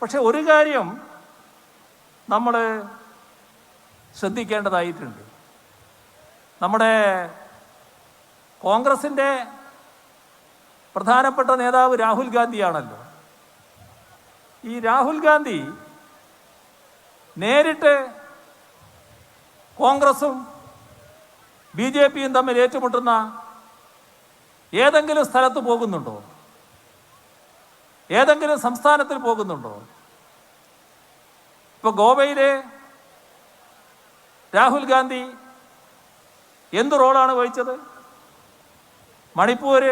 പക്ഷെ ഒരു കാര്യം നമ്മൾ ശ്രദ്ധിക്കേണ്ടതായിട്ടുണ്ട്. നമ്മുടെ കോൺഗ്രസിൻ്റെ പ്രധാനപ്പെട്ട നേതാവ് രാഹുൽ ഗാന്ധിയാണല്ലോ. ഈ രാഹുൽ ഗാന്ധി നേരിട്ട് കോൺഗ്രസും BJPയും തമ്മിൽ ഏറ്റുമുട്ടുന്ന ഏതെങ്കിലും സ്ഥലത്ത് പോകുന്നുണ്ടോ? ഏതെങ്കിലും സംസ്ഥാനത്തിൽ പോകുന്നുണ്ടോ? ഇപ്പോൾ ഗോവയിലെ രാഹുൽ ഗാന്ധി എന്ത് റോളാണ് വഹിച്ചത്? മണിപ്പൂർ,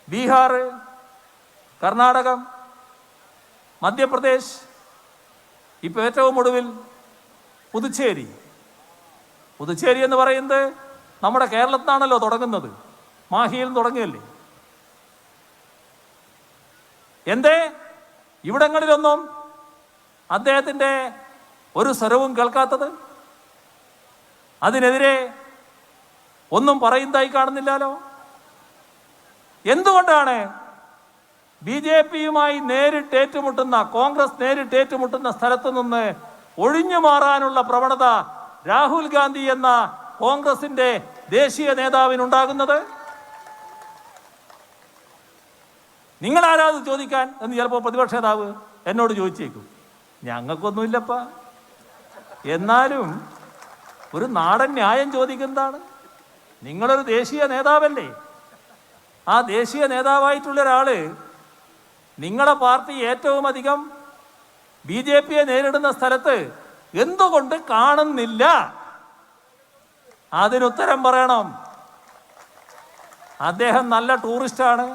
ബീഹാർ, കർണാടകം, മധ്യപ്രദേശ്, ഇപ്പോൾ ഏറ്റവും ഒടുവിൽ പുതുച്ചേരി. പുതുച്ചേരി എന്ന് പറയുന്നത് നമ്മുടെ കേരളത്തിനാണല്ലോ തുടങ്ങുന്നത്, മാഹിയിൽ തുടങ്ങിയല്ലേ. എന്തേ ഇവിടങ്ങളിലൊന്നും അദ്ദേഹത്തിൻ്റെ ഒരു സ്വരവും കേൾക്കാത്തത്? അതിനെതിരെ ഒന്നും പറയുന്നതായി കാണുന്നില്ലല്ലോ. എന്തുകൊണ്ടാണ് BJPയുമായി നേരിട്ട് ഏറ്റുമുട്ടുന്ന, കോൺഗ്രസ് നേരിട്ട് ഏറ്റുമുട്ടുന്ന സ്ഥലത്ത് നിന്ന് ഒഴിഞ്ഞു മാറാനുള്ള പ്രവണത രാഹുൽ ഗാന്ധി എന്ന കോൺഗ്രസിന്റെ ദേശീയ നേതാവിനുണ്ടാകുന്നത്? നിങ്ങളാരാത് ചോദിക്കാൻ എന്ന് ചിലപ്പോൾ പ്രതിപക്ഷ നേതാവ് എന്നോട് ചോദിച്ചേക്കും. ഞങ്ങൾക്കൊന്നുമില്ലപ്പ. എന്നാലും ഒരു നാടൻ ന്യായം ചോദിക്കുന്നതാണ്. നിങ്ങളൊരു ദേശീയ നേതാവല്ലേ? ആ ദേശീയ നേതാവായിട്ടുള്ള ഒരാള് നിങ്ങളെ പാർട്ടി ഏറ്റവും അധികം BJPയെ നേരിടുന്ന സ്ഥലത്ത് എന്തുകൊണ്ട് കാണുന്നില്ല? അതിനുത്തരം പറയണം. അദ്ദേഹം നല്ല ടൂറിസ്റ്റാണ്.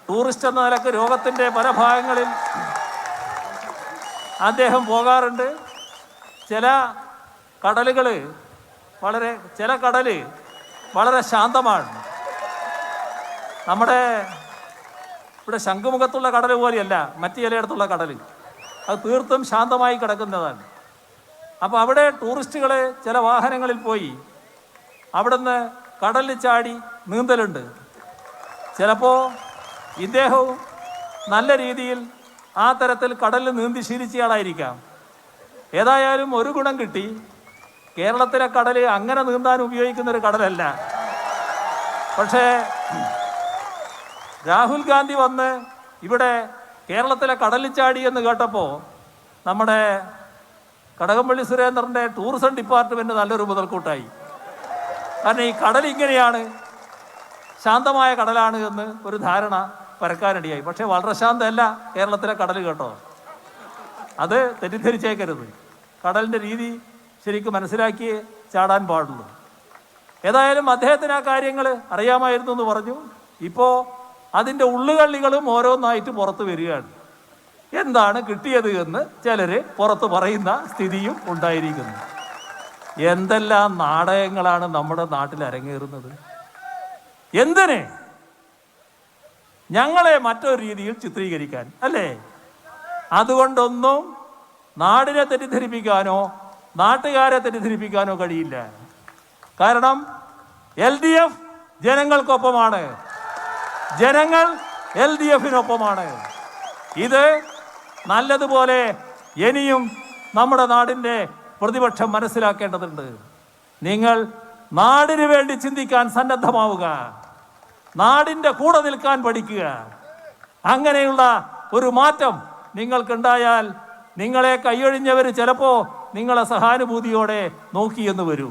ടൂറിസ്റ്റ് എന്ന നിലക്ക് ലോകത്തിൻ്റെ പല ഭാഗങ്ങളിൽ അദ്ദേഹം പോകാറുണ്ട്. ചില കടൽ വളരെ ശാന്തമാണ്. നമ്മുടെ ഇവിടെ ശംഖുമുഖത്തുള്ള കടൽ പോലെയല്ല മറ്റു ചിലയിടത്തുള്ള കടൽ. അത് തീർത്തും ശാന്തമായി കിടക്കുന്നതാണ്. അപ്പോൾ അവിടെ ടൂറിസ്റ്റുകൾ ചില വാഹനങ്ങളിൽ പോയി അവിടുന്ന് കടലിൽ ചാടി നീന്തലുണ്ട്. ചിലപ്പോൾ ഇദ്ദേഹവും നല്ല രീതിയിൽ ആ തരത്തിൽ കടലിൽ നീന്തി ശീലിച്ചയാളായിരിക്കാം. ഏതായാലും ഒരു ഗുണം കിട്ടി. കേരളത്തിലെ കടൽ അങ്ങനെ നീന്താൻ ഉപയോഗിക്കുന്നൊരു കടലല്ല. പക്ഷേ രാഹുൽ ഗാന്ധി വന്ന് ഇവിടെ കേരളത്തിലെ കടലിൽ ചാടി എന്ന് കേട്ടപ്പോൾ നമ്മുടെ കടകംപള്ളി സുരേന്ദ്രൻ്റെ ടൂറിസം ഡിപ്പാർട്ട്മെൻറ്റ് നല്ലൊരു മുതൽക്കൂട്ടായി. കാരണം ഈ കടൽ ഇങ്ങനെയാണ്, ശാന്തമായ കടലാണ് എന്ന് ഒരു ധാരണ പരക്കാനിടയായി. പക്ഷേ വളരെ ശാന്തമല്ല കേരളത്തിലെ കടൽ കേട്ടോ. അത് തെറ്റിദ്ധരിച്ചേക്കരുത്. കടലിൻ്റെ രീതി ശരിക്കും മനസ്സിലാക്കിയേ ചാടാൻ പാടുള്ളൂ. ഏതായാലും അദ്ദേഹത്തിന് ആ കാര്യങ്ങൾ അറിയാമായിരുന്നു എന്ന് പറഞ്ഞു. ഇപ്പോൾ അതിൻ്റെ ഉള്ളുകള്ളികളും ഓരോന്നായിട്ട് പുറത്ത് വരികയാണ്. എന്താണ് കിട്ടിയത് എന്ന് ചിലർ പുറത്ത് പറയുന്ന സ്ഥിതിയും ഉണ്ടായിരിക്കുന്നു. എന്തെല്ലാം നാടകങ്ങളാണ് നമ്മുടെ നാട്ടിൽ അരങ്ങേറുന്നത്! എന്തിന്? ഞങ്ങളെ മറ്റൊരു രീതിയിൽ ചിത്രീകരിക്കാൻ അല്ലേ? അതുകൊണ്ടൊന്നും നാടിനെ തെറ്റിദ്ധരിപ്പിക്കാനോ നാട്ടുകാരെ തെറ്റിദ്ധരിപ്പിക്കാനോ കഴിയില്ല. കാരണം LDF ജനങ്ങൾക്കൊപ്പമാണ്, ജനങ്ങൾ LDFിനൊപ്പമാണ്. ഇത് നല്ലതുപോലെ ഇനിയും നമ്മുടെ നാടിൻ്റെ പ്രതിപക്ഷം മനസ്സിലാക്കേണ്ടതുണ്ട്. നിങ്ങൾ നാടിനു വേണ്ടി ചിന്തിക്കാൻ സന്നദ്ധമാവുക, നാടിൻ്റെ കൂടെ നിൽക്കാൻ പഠിക്കുക. അങ്ങനെയുള്ള ഒരു മാറ്റം നിങ്ങൾക്കുണ്ടായാൽ നിങ്ങളെ കൈയൊഴിഞ്ഞവർ ചിലപ്പോൾ നിങ്ങളെ സഹാനുഭൂതിയോടെ നോക്കിയെന്ന് വരൂ.